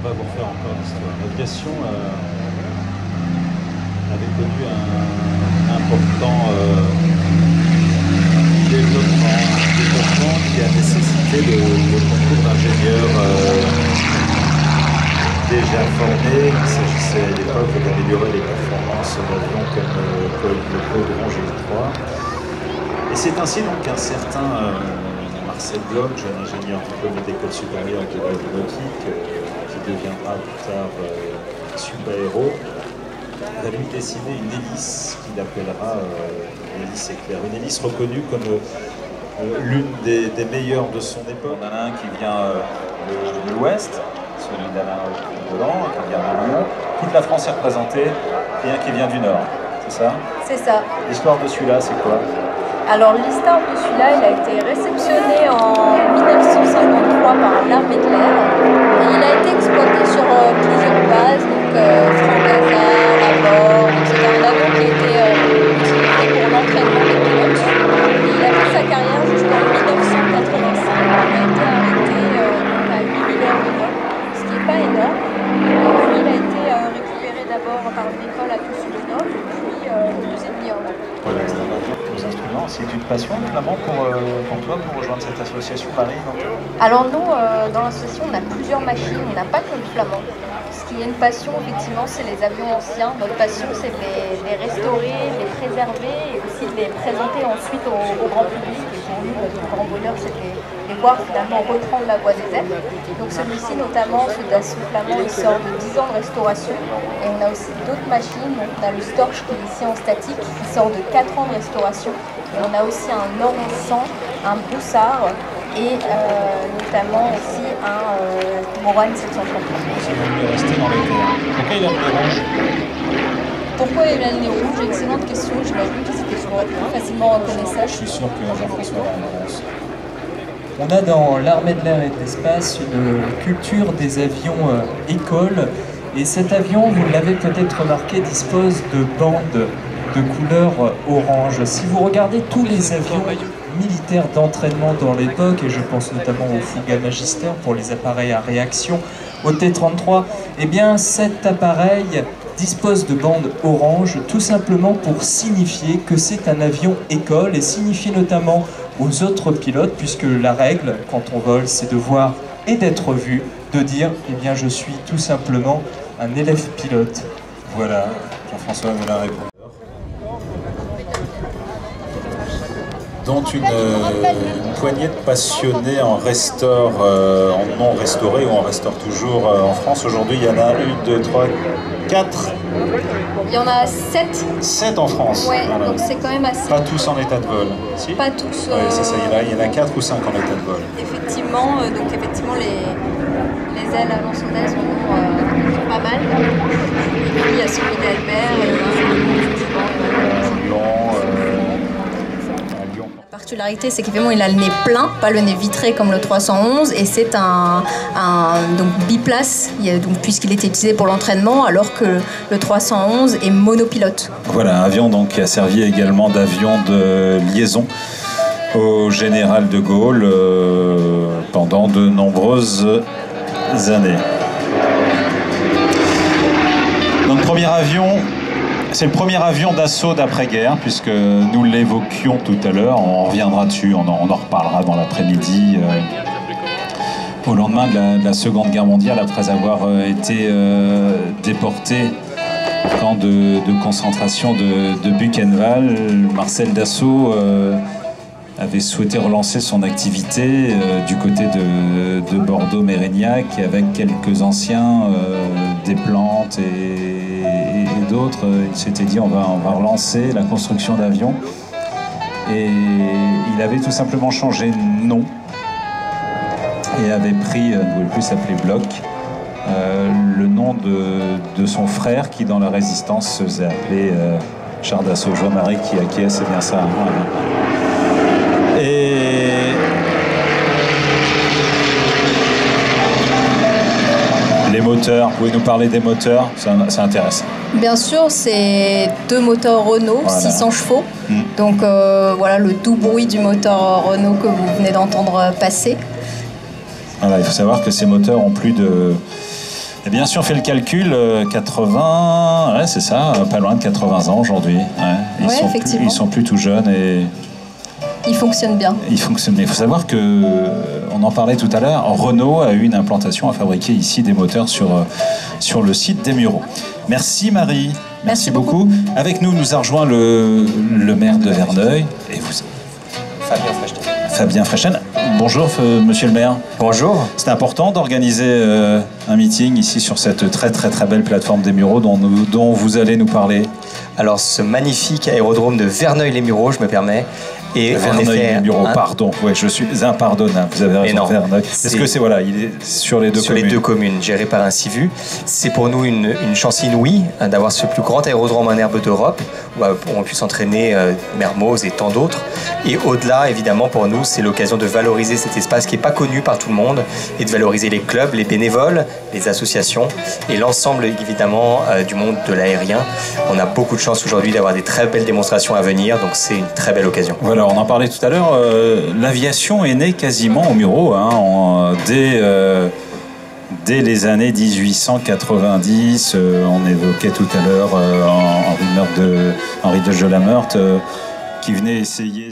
va vous refaire encore l'histoire. L'aviation avait connu un important développement qui a nécessité le concours d'ingénieurs déjà formés. Il s'agissait à l'époque d'améliorer les performances d'avions comme le Caudron G3. Et c'est ainsi donc qu'un certain Marcel Bloch, jeune ingénieur diplômé d'école supérieure de l'aéronautique, qui deviendra plus tard subaéro, va lui dessiner une hélice qu'il appellera l'hélice éclair. Une hélice reconnue comme l'une des meilleures de son époque. On en a un qui vient de l'Ouest, celui d'Alain Delon, qui vient de Lyon. Toute la France est représentée, et un qui vient du Nord, c'est ça? C'est ça. L'histoire de celui-là, c'est quoi? Alors l'histoire de celui-là, il a été réceptionné en 1953 par l'armée de l'air et il a été exploité sur plusieurs bases, donc Francasa, Laborde, etc. Un avion qui a été utilisé pour l'entraînement des pilotes. Et il a fait sa carrière jusqu'en 1985. Il a été arrêté à 8000 heures de vol, ce qui n'est pas énorme. Puis il a été récupéré d'abord par une école à Toussus-le-Nord, puis 2,5 ans. Voilà, c'est un avion aux instruments. C'est une passion, notamment pour toi, pour rejoindre cette association Marie? Alors nous, dans l'association, on a plusieurs machines, on n'a pas que le flamand. Ce qui est une passion, effectivement, c'est les avions anciens. Notre passion, c'est de les restaurer, de les préserver et aussi de les présenter ensuite au grand public. Et pour nous, notre plus grand bonheur, c'est de les voir finalement reprendre la voie des airs. Donc celui-ci, notamment, ce Dassault flamand, il sort de 10 ans de restauration. Et on a aussi d'autres machines. Donc on a le Storch qui est ici en statique, qui sort de 4 ans de restauration. Et on a aussi un Nord 100, un Broussard et notamment aussi un Morane 733. Il est resté dans les terres. Pourquoi il a le nez rouge? Pourquoi il a le nez rouge? Excellente question. J'imagine que c'était sur facilement reconnaissable. Je suis sûr que Jean-François a une réponse. On a dans l'armée de l'air et de l'espace une culture des avions école. Et cet avion, vous l'avez peut-être remarqué, dispose de bandes de couleur orange. Si vous regardez tous les avions militaires d'entraînement dans l'époque, et je pense notamment au Fouga Magister pour les appareils à réaction, au T-33, eh bien cet appareil dispose de bandes orange tout simplement pour signifier que c'est un avion école et signifier notamment aux autres pilotes, puisque la règle quand on vole c'est de voir et d'être vu, de dire eh bien je suis tout simplement un élève pilote. Voilà, Jean-François avait la réponse. Dont une poignée de passionnés en restaure, en non restauré ou en restaure toujours en France. Aujourd'hui, il y en a 1, 2, 3, 4. Il y en a 7. 7 en France. Ouais, voilà. donc c'est quand même assez. Pas tous en état de vol. Si? Pas tous. Oui, c'est ça. Il y en a 4 ou 5 en état de vol. Effectivement, donc effectivement les ailes à Lançonnaise en ont pas mal. Et puis il y a celui d'Albert, et il y en a La particularité, c'est qu'effectivement, il a le nez plein, pas le nez vitré comme le 311, et c'est un donc biplace, puisqu'il était utilisé pour l'entraînement, alors que le 311 est monopilote. Voilà, un avion donc, qui a servi également d'avion de liaison au général de Gaulle pendant de nombreuses années. Donc, premier avion. C'est le premier avion d'assaut d'après-guerre, puisque nous l'évoquions tout à l'heure, on reviendra dessus, on en reparlera dans l'après-midi, au lendemain de la Seconde Guerre mondiale, après avoir été déporté au camp de concentration de Buchenwald. Marcel Dassault avait souhaité relancer son activité du côté de Bordeaux-Mérignac, avec quelques anciens, des plantes et d'autres. Il s'était dit on va relancer la construction d'avions, et il avait tout simplement changé de nom et avait pris, ne voulait plus s'appeler Bloch, le nom de son frère qui dans la résistance se faisait appeler Charles Dassault. Jean-Marie qui acquiesce, c'est bien ça. Et les moteurs, vous pouvez nous parler des moteurs, ça intéresse. Bien sûr, c'est 2 moteurs Renault, voilà. 600 chevaux. Donc voilà le doux bruit du moteur Renault que vous venez d'entendre passer. Voilà, il faut savoir que ces moteurs ont plus de Et bien sûr, on fait le calcul, 80, ouais, c'est ça, pas loin de 80 ans aujourd'hui. Ouais. Ils sont plus tout jeunes et... Il fonctionne bien. Il fonctionne. Il faut savoir que, on en parlait tout à l'heure, Renault a eu une implantation à fabriquer ici des moteurs sur le site des Mureaux. Merci Marie. Merci beaucoup. Avec nous a rejoint le maire de Verneuil et vous. Fabien Frechten. Bonjour monsieur le maire. Bonjour. C'est important d'organiser un meeting ici sur cette très belle plateforme des Mureaux dont vous allez nous parler. Alors ce magnifique aérodrome de Verneuil-les-Mureaux, je me permets. Et Verneuil-les-Mureaux, pardon, ouais, je suis impardonnable, vous avez raison, Verneuil. Est-ce que c'est, voilà, il est sur les deux communes? Sur les deux communes, gérées par un CIVU. C'est pour nous une chance inouïe d'avoir ce plus grand aérodrome en herbe d'Europe, où on puisse entraîner Mermoz et tant d'autres. Et au-delà, évidemment, pour nous, c'est l'occasion de valoriser cet espace qui n'est pas connu par tout le monde, et de valoriser les clubs, les bénévoles, les associations, et l'ensemble, évidemment, du monde de l'aérien. On a beaucoup de chance aujourd'hui d'avoir des très belles démonstrations à venir, donc c'est une très belle occasion. Voilà, on en parlait tout à l'heure, l'aviation est née quasiment aux Mureaux, dès les années 1890. On évoquait tout à l'heure Henri de Jolameurthe qui venait essayer...